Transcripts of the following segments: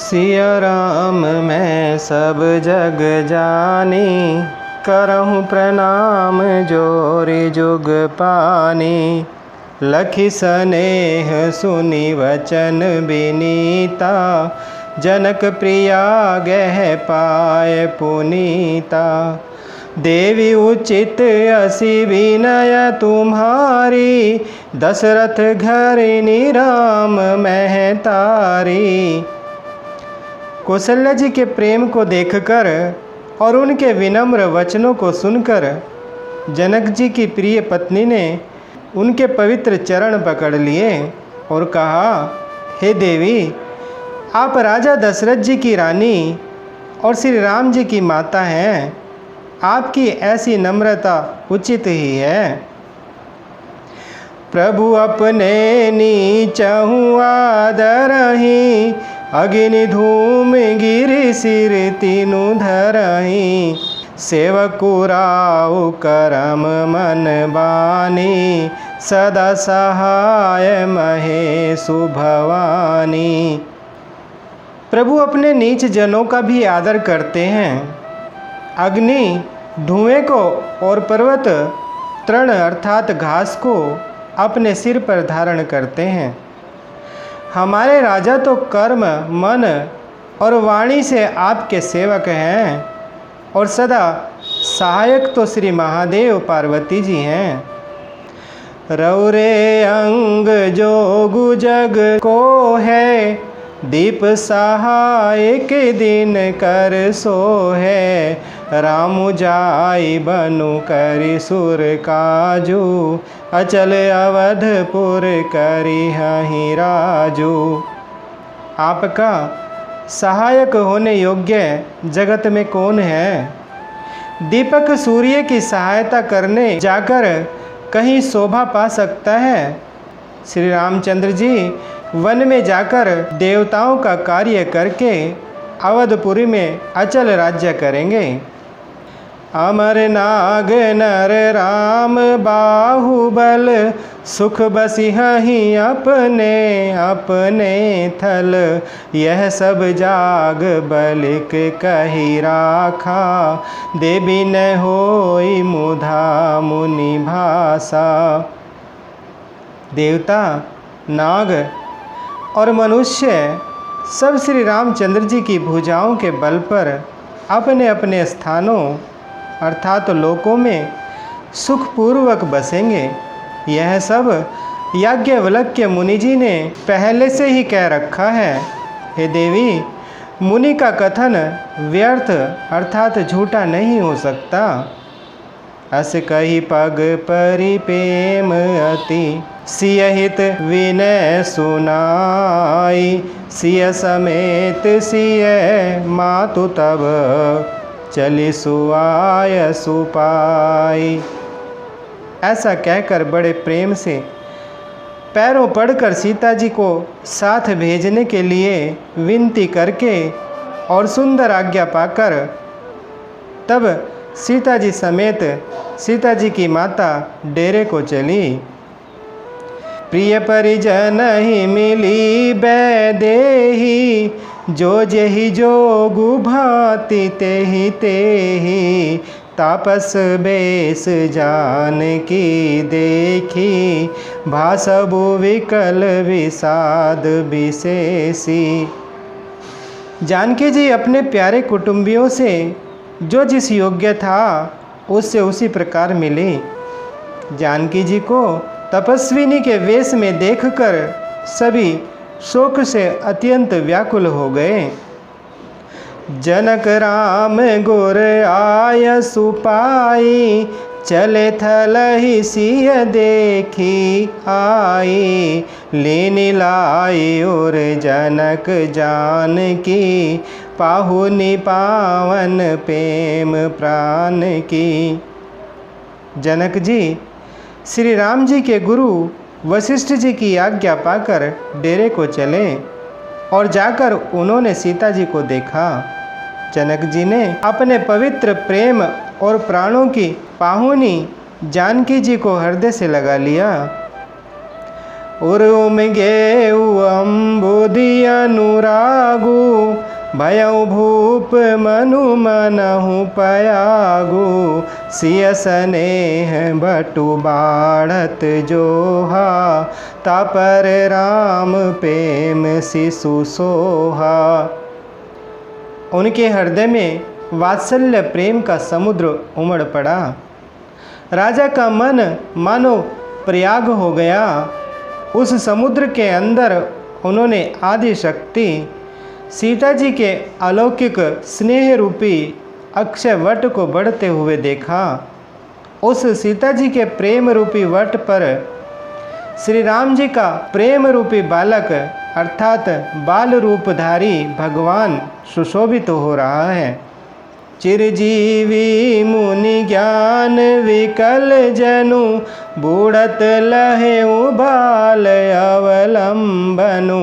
सिया राम मैं सब जग जानी, करहूँ प्रणाम जोरि जुग पानी। लखी स्नेह सुनि वचन विनीता, जनक प्रिया गह पाए पुनीता। देवी उचित असी विनय तुम्हारी, दशरथ घरिनी राम महतारी। कौशल्या जी के प्रेम को देखकर और उनके विनम्र वचनों को सुनकर जनक जी की प्रिय पत्नी ने उनके पवित्र चरण पकड़ लिए और कहा, हे देवी, आप राजा दशरथ जी की रानी और श्री राम जी की माता हैं। आपकी ऐसी नम्रता उचित ही है। प्रभु अपने नीचहु आदरहि, अग्नि धूम गिरि सिर तीनु धरहि। सेवकु राउ करम मन बानी, सदा सहाय महेशु भवानी। प्रभु अपने नीच जनों का भी आदर करते हैं। अग्नि धुएं को और पर्वत तृण अर्थात घास को अपने सिर पर धारण करते हैं। हमारे राजा तो कर्म मन और वाणी से आपके सेवक हैं और सदा सहायक तो श्री महादेव पार्वती जी हैं। रौरे अंग जोगु जग को है, दीप सहाय के दिन कर सो है। रामु जाई बनु करि सुर काजू, अचल अवधपुर करि हहि राजू। आपका सहायक होने योग्य जगत में कौन है? दीपक सूर्य की सहायता करने जाकर कहीं शोभा पा सकता है? श्री रामचंद्र जी वन में जाकर देवताओं का कार्य करके अवधपुरी में अचल राज्य करेंगे। अमर नाग नर राम बाहुबल, सुख बसिहहि अपने अपने थल। यह सब जाग बलिक कही राखा, देवी न होई मुधा मुनि भाषा। देवता, नाग और मनुष्य सब श्री रामचंद्र जी की भुजाओं के बल पर अपने अपने स्थानों अर्थात लोकों में सुखपूर्वक बसेंगे। यह सब याज्ञवल्क्य मुनि जी ने पहले से ही कह रखा है। हे देवी, मुनि का कथन व्यर्थ अर्थात झूठा नहीं हो सकता। अस कही पग परि प्रेम अति, सियहित विनय सुनाई। सिय समेत सिय मातु तब, चली सुआय सुपाई। ऐसा कहकर बड़े प्रेम से पैरों पड़कर सीता जी को साथ भेजने के लिए विनती करके और सुंदर आज्ञा पाकर तब सीता जी समेत सीता जी की माता डेरे को चली। प्रिय परिजन ही मिली बैदेही, जो जेहि जोगु भांति तेहि तेहि। तापस बेस जान की देखी, भासबु विकल विषाद विशेषी। जानकी जी अपने प्यारे कुटुंबियों से जो जिस योग्य था उससे उसी प्रकार मिली। जानकी जी को तपस्विनी के वेश में देखकर सभी शोक से अत्यंत व्याकुल हो गए। जनक राम गुर आय सुपाई, चले थलहि सिय देखी आई। लीनि लाई और जनक जानकी, पाहुनि पावन प्रेम प्राण की। जनक जी श्री राम जी के गुरु वशिष्ठ जी की आज्ञा पाकर डेरे को चले और जाकर उन्होंने सीता जी को देखा। जनक जी ने अपने पवित्र प्रेम और प्राणों की पाहुनी जानकी जी को हृदय से लगा लिया। उर्म गे अम्बुदि अनुरागु, भयउ भूप मनु मनहु पयागु, सिय स्नेह बटु बाढ़त जोहा, तापर राम प्रेम शिशु सोहा। उनके हृदय में वात्सल्य प्रेम का समुद्र उमड़ पड़ा। राजा का मन मानो प्रयाग हो गया। उस समुद्र के अंदर उन्होंने आदि शक्ति सीता जी के अलौकिक स्नेह रूपी अक्षय वट को बढ़ते हुए देखा। उस सीता जी के प्रेम रूपी वट पर श्री राम जी का प्रेम रूपी बालक अर्थात बाल रूपधारी भगवान सुशोभित हो रहा है। चिरजीवी मुनि ज्ञान विकल जनु, बूढ़त लहे बाल अवलंबनु,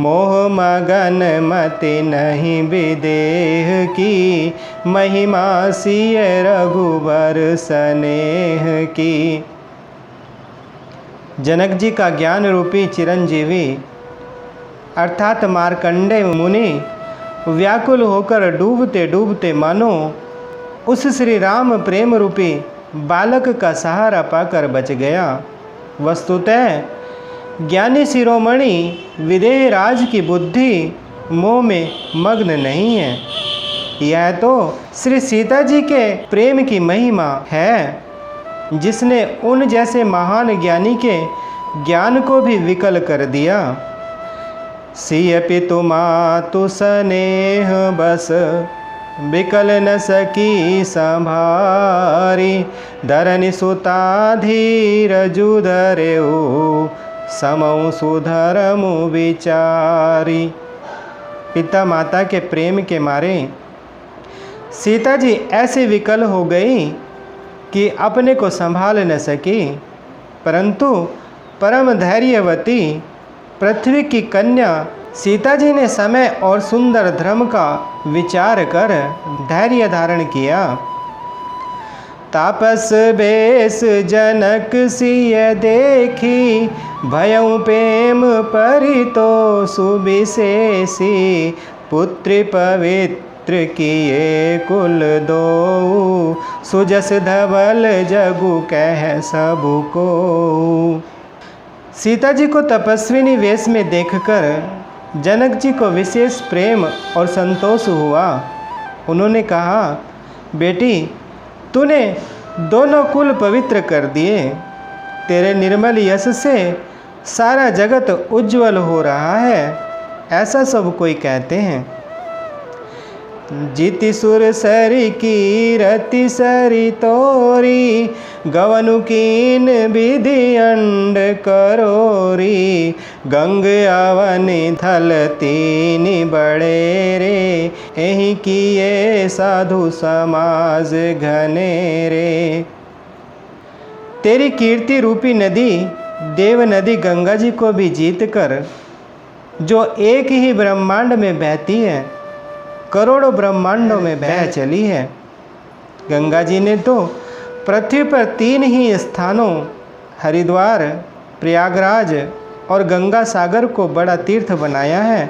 मोह मगन मति नहीं विदेह की, महिमा सिय रघुबर स्नेह की। जनक जी का ज्ञान रूपी चिरंजीवी अर्थात मार्कंडेय मुनि व्याकुल होकर डूबते डूबते मानो उस श्री राम प्रेम रूपी बालक का सहारा पाकर बच गया। वस्तुतः ज्ञानी शिरोमणि विदेह राज की बुद्धि मोह में मग्न नहीं है। यह तो श्री सीता जी के प्रेम की महिमा है, जिसने उन जैसे महान ज्ञानी के ज्ञान को भी विकल कर दिया। सिय पितु मातु स्नेह बस, विकल न सकी संभारी, धरनि सुता धीर जुधरेऊ, समऊ सुधरमु विचारी। पिता माता के प्रेम के मारे सीता जी ऐसे विकल हो गई कि अपने को संभाल न सकी, परंतु परम धैर्यवती पृथ्वी की कन्या सीता जी ने समय और सुंदर धर्म का विचार कर धैर्य धारण किया। तापस बेस जनक सिय देखी, भयउ प्रेम परितो सुविशेषी, पुत्री पवित्र किए कुल दो, सुजस धवल जगु कह सबु को। सीता जी को तपस्विनी वेश में देखकर जनक जी को विशेष प्रेम और संतोष हुआ। उन्होंने कहा, बेटी तूने दोनों कुल पवित्र कर दिए, तेरे निर्मल यश से सारा जगत उज्जवल हो रहा है, ऐसा सब कोई कहते हैं। जीति सुर सरी की रति सरी तोरी, गवनु कीन विधि अंड करोरी, गंग अवनि थल तीन बड़े रे, एहि किए साधु समाज घने रे। तेरी कीर्ति रूपी नदी देव नदी गंगा जी को भी जीत कर, जो एक ही ब्रह्मांड में बहती है, करोड़ों ब्रह्मांडों में बह चली है। गंगा जी ने तो पृथ्वी पर 3 ही स्थानों हरिद्वार, प्रयागराज और गंगा सागर को बड़ा तीर्थ बनाया है,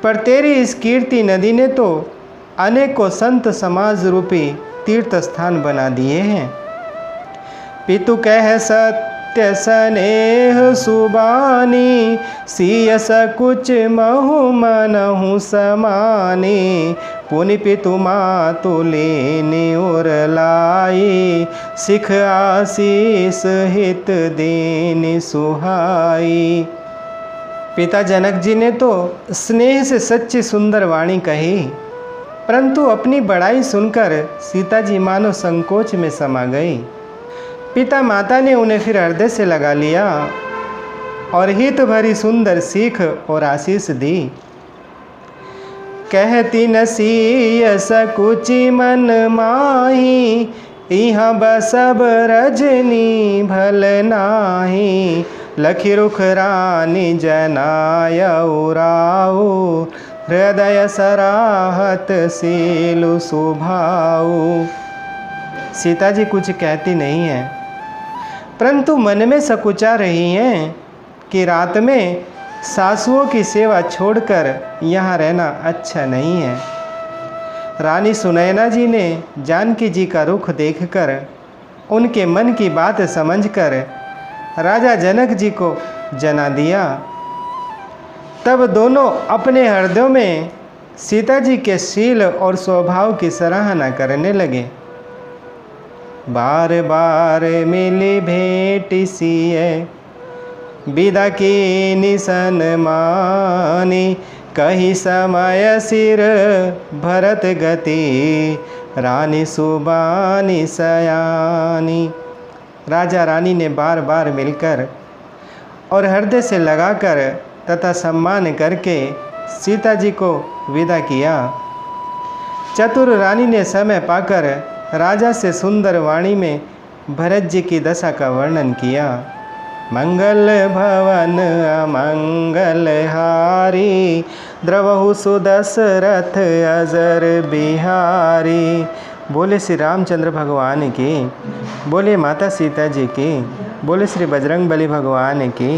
पर तेरी इस कीर्ति नदी ने तो अनेकों संत समाज रूपी तीर्थ स्थान बना दिए हैं। पितु कह सत्य स्नेह सुबानी, सिय सकुच महु मनहु समानी, पुनि पितु मातु लेनि उर लाई, सिख आशीष हित देनि सुहाई। पिता जनक जी ने तो स्नेह से सच्ची सुंदर वाणी कही, परंतु अपनी बड़ाई सुनकर सीता जी मानो संकोच में समा गई। पिता माता ने उन्हें फिर हृदय से लगा लिया और हित भरी सुंदर सीख और आशीष दी। कहती नसीय सकुचि मन माही, इहाँ बसब रजनी भल नाही, लखी रुख रानी जनाय उराऊ, हृदय सराहत सीलु सुभाऊ। सीता जी कुछ कहती नहीं है, परंतु मन में सकुचा रही हैं कि रात में सासुओं की सेवा छोड़कर यहाँ रहना अच्छा नहीं है। रानी सुनैना जी ने जानकी जी का रुख देखकर, उनके मन की बात समझकर राजा जनक जी को जना दिया। तब दोनों अपने हृदयों में सीता जी के शील और स्वभाव की सराहना करने लगे। बार बार मिली भेंट सिए, विदा की निसन मानी, कही समय सिर भरत गति, रानी सुबानी सयानी। राजा रानी ने बार बार मिलकर और हृदय से लगाकर तथा सम्मान करके सीता जी को विदा किया। चतुर रानी ने समय पाकर राजा से सुंदर वाणी में भरत जी की दशा का वर्णन किया। मंगल भवन अमंगल हारी, द्रवहु सुदशरथ अजर बिहारी। बोले श्री रामचंद्र भगवान की, बोले माता सीता जी की, बोले श्री बजरंग बली भगवान की।